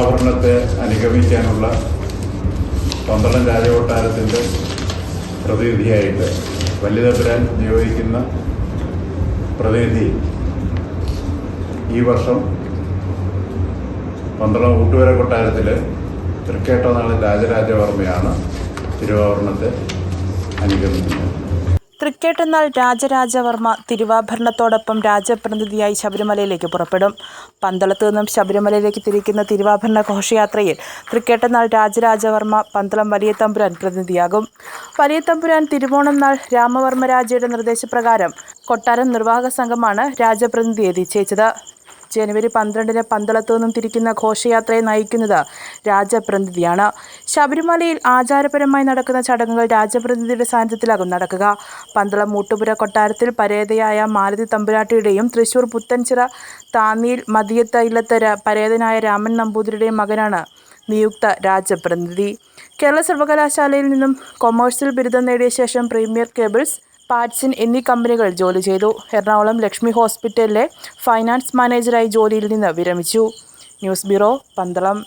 തിരുവാഭരണത്തെ അനുഗമിക്കാനുള്ള പന്തളം രാജകൊട്ടാരത്തിൻ്റെ പ്രതിനിധിയായിട്ട് വലിയ തമ്പുരാൻ നിയോഗിക്കുന്ന പ്രതിനിധി ഈ വർഷം പന്തളം ഊട്ടുവര കൊട്ടാരത്തിൽ തൃക്കേട്ടനാളൻ രാജരാജവർമ്മയാണ് തിരുവാഭരണത്തെ അനുഗമിക്കുന്നത്. തൃക്കേട്ടനാൾ രാജരാജവർമ്മ തിരുവാഭരണത്തോടൊപ്പം രാജപ്രതിനിധിയായി ശബരിമലയിലേക്ക് പുറപ്പെടും. പന്തളത്ത് നിന്നും ശബരിമലയിലേക്ക് തിരിക്കുന്ന തിരുവാഭരണ ഘോഷയാത്രയിൽ തൃക്കേട്ടനാൾ രാജരാജവർമ്മ പന്തളം വലിയ തമ്പുരാൻ പ്രതിനിധിയാകും. വലിയ തമ്പുരാൻ തിരുവോണം നാൾ രാമവർമ്മരാജയുടെ നിർദ്ദേശപ്രകാരം കൊട്ടാരം നിർവാഹക സംഘമാണ് രാജപ്രതിനിധിയെ നിശ്ചയിച്ചത്. ജനുവരി 12-ന് പന്തളത്തു നിന്നും തിരിക്കുന്ന ഘോഷയാത്രയെ നയിക്കുന്നത് രാജപ്രതിനിധിയാണ്. ശബരിമലയിൽ ആചാരപരമായി നടക്കുന്ന ചടങ്ങുകൾ രാജപ്രതിനിധിയുടെ സാന്നിധ്യത്തിലാകും നടക്കുക. പന്തളം മൂട്ടുപുര കൊട്ടാരത്തിൽ പരേതയായ മാലതി തമ്പുരാട്ടിയുടെയും തൃശൂർ പുത്തൻചിറ താന്നിയിൽ മതിയത്ത് ഇല്ലത്ത് പരേതനായ രാമൻ നമ്പൂതിരിയുടെയും മകനാണ് നിയുക്ത രാജപ്രതിനിധി. കേരള സർവകലാശാലയിൽ നിന്നും കൊമേഴ്സിൽ ബിരുദം നേടിയ ശേഷം പ്രീമിയർ കേബിൾസ്, പാറ്റ്സിൻ എന്നീ കമ്പനികൾ ജോലി ചെയ്തു. എറണാകുളം ലക്ഷ്മി ഹോസ്പിറ്റലിലെ ഫൈനാൻസ് മാനേജറായി ജോലിയിൽ നിന്ന് വിരമിച്ചു. News bureau, Pandalam.